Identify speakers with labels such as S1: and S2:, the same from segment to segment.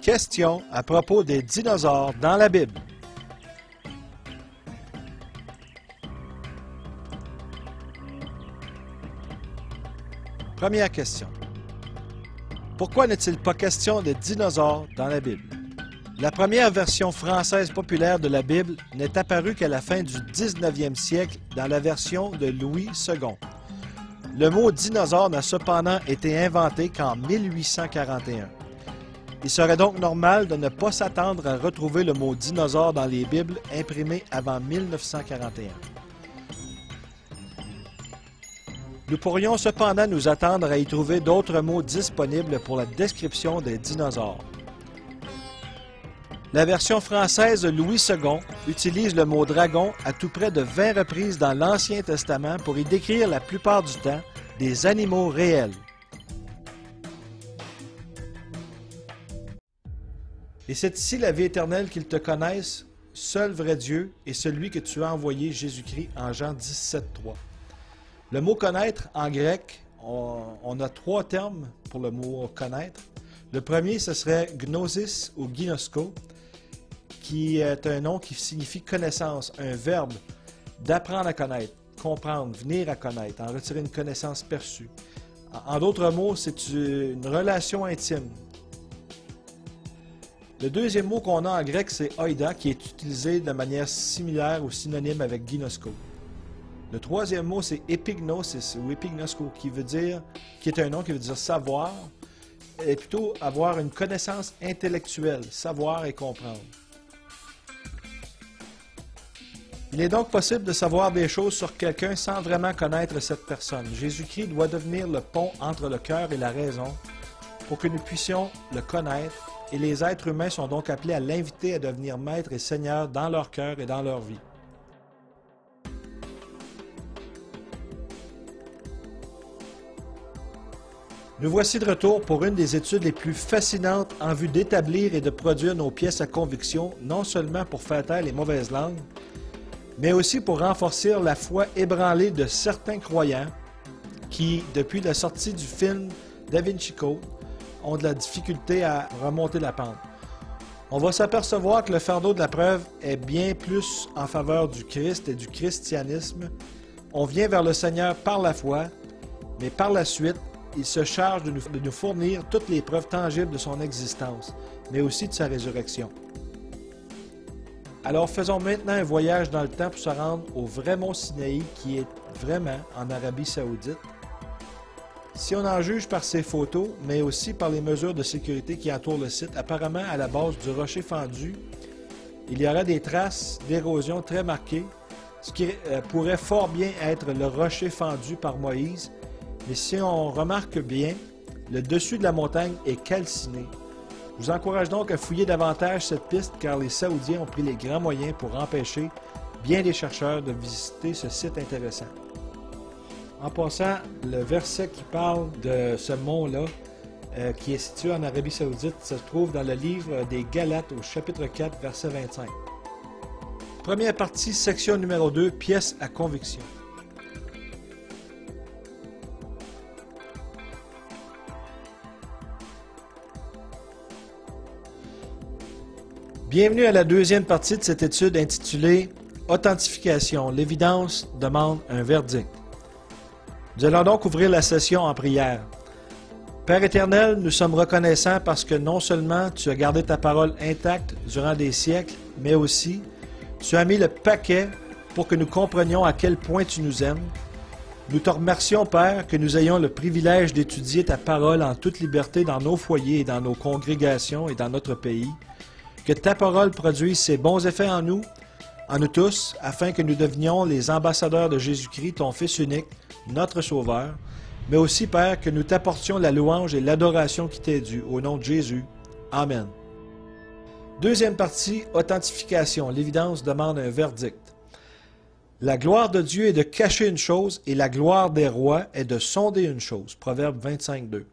S1: Question à propos des dinosaures dans la Bible. Première question. Pourquoi n'est-il pas question de dinosaures dans la Bible? La première version française populaire de la Bible n'est apparue qu'à la fin du 19e siècle dans la version de Louis II. Le mot dinosaure n'a cependant été inventé qu'en 1841. Il serait donc normal de ne pas s'attendre à retrouver le mot dinosaure dans les Bibles imprimées avant 1941. Nous pourrions cependant nous attendre à y trouver d'autres mots disponibles pour la description des dinosaures. La version française de Louis II utilise le mot dragon à tout près de 20 reprises dans l'Ancien Testament pour y décrire la plupart du temps des animaux réels. Et c'est ici la vie éternelle qu'ils te connaissent, seul vrai Dieu et celui que tu as envoyé, Jésus-Christ, en Jean 17,3. Le mot connaître en grec, on a trois termes pour le mot connaître. Le premier, ce serait gnosis ou ginosko, qui est un nom qui signifie connaissance, un verbe d'apprendre à connaître, comprendre, venir à connaître, en retirer une connaissance perçue. En d'autres mots, c'est une relation intime. Le deuxième mot qu'on a en grec, c'est oida, qui est utilisé de manière similaire ou synonyme avec ginosko. Le troisième mot, c'est epignosis ou epignosko, qui est un nom qui veut dire savoir, et plutôt avoir une connaissance intellectuelle, savoir et comprendre. Il est donc possible de savoir des choses sur quelqu'un sans vraiment connaître cette personne. Jésus-Christ doit devenir le pont entre le cœur et la raison pour que nous puissions le connaître, et les êtres humains sont donc appelés à l'inviter à devenir maître et seigneur dans leur cœur et dans leur vie. Nous voici de retour pour une des études les plus fascinantes en vue d'établir et de produire nos pièces à conviction, non seulement pour faire taire les mauvaises langues, mais aussi pour renforcer la foi ébranlée de certains croyants qui, depuis la sortie du film Da Vinci Code, ont de la difficulté à remonter la pente. On va s'apercevoir que le fardeau de la preuve est bien plus en faveur du Christ et du christianisme. On vient vers le Seigneur par la foi, mais par la suite, il se charge de nous fournir toutes les preuves tangibles de son existence, mais aussi de sa résurrection. Alors faisons maintenant un voyage dans le temps pour se rendre au vrai mont Sinaï qui est vraiment en Arabie Saoudite. Si on en juge par ces photos, mais aussi par les mesures de sécurité qui entourent le site, apparemment à la base du rocher fendu, il y aurait des traces d'érosion très marquées, ce qui pourrait fort bien être le rocher fendu par Moïse. Mais si on remarque bien, le dessus de la montagne est calciné. Je vous encourage donc à fouiller davantage cette piste car les Saoudiens ont pris les grands moyens pour empêcher bien des chercheurs de visiter ce site intéressant. En passant, le verset qui parle de ce mont-là, qui est situé en Arabie Saoudite, se trouve dans le livre des Galates au chapitre 4, verset 25. Première partie, section numéro 2, pièces à conviction. Bienvenue à la deuxième partie de cette étude intitulée « Authentification. L'évidence demande un verdict ». Nous allons donc ouvrir la session en prière. Père éternel, nous sommes reconnaissants parce que non seulement tu as gardé ta parole intacte durant des siècles, mais aussi tu as mis le paquet pour que nous comprenions à quel point tu nous aimes. Nous te remercions, Père, que nous ayons le privilège d'étudier ta parole en toute liberté dans nos foyers et dans nos congrégations et dans notre pays. Que ta parole produise ses bons effets en nous tous, afin que nous devenions les ambassadeurs de Jésus-Christ, ton Fils unique, notre Sauveur, mais aussi, Père, que nous t'apportions la louange et l'adoration qui t'est due, au nom de Jésus. Amen. Deuxième partie, authentification. L'évidence demande un verdict. La gloire de Dieu est de cacher une chose, et la gloire des rois est de sonder une chose. Proverbe 25, 2.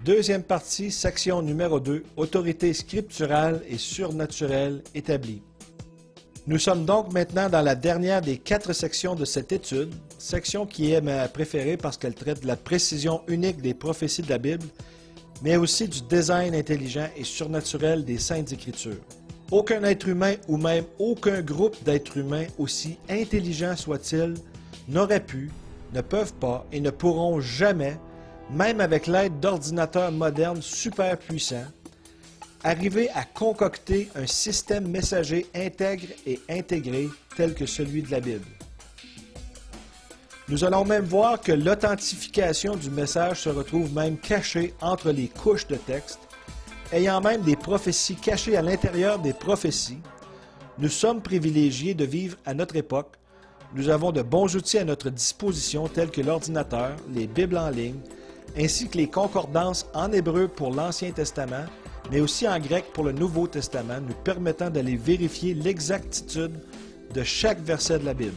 S1: Deuxième partie, section numéro 2, autorité scripturale et surnaturelle établie. Nous sommes donc maintenant dans la dernière des 4 sections de cette étude, section qui est ma préférée parce qu'elle traite de la précision unique des prophéties de la Bible, mais aussi du design intelligent et surnaturel des Saintes Écritures. Aucun être humain ou même aucun groupe d'êtres humains, aussi intelligents soient-ils, n'auraient pu, ne peuvent pas et ne pourront jamais, même avec l'aide d'ordinateurs modernes super puissants, arriver à concocter un système messager intègre et intégré tel que celui de la Bible. Nous allons même voir que l'authentification du message se retrouve même cachée entre les couches de texte, ayant même des prophéties cachées à l'intérieur des prophéties. Nous sommes privilégiés de vivre à notre époque. Nous avons de bons outils à notre disposition tels que l'ordinateur, les Bibles en ligne, ainsi que les concordances en hébreu pour l'Ancien Testament, mais aussi en grec pour le Nouveau Testament, nous permettant d'aller vérifier l'exactitude de chaque verset de la Bible.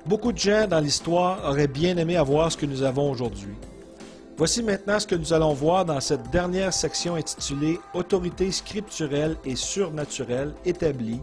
S1: Beaucoup de gens dans l'histoire auraient bien aimé avoir ce que nous avons aujourd'hui. Voici maintenant ce que nous allons voir dans cette dernière section intitulée « Autorité scripturelle et surnaturelle établie »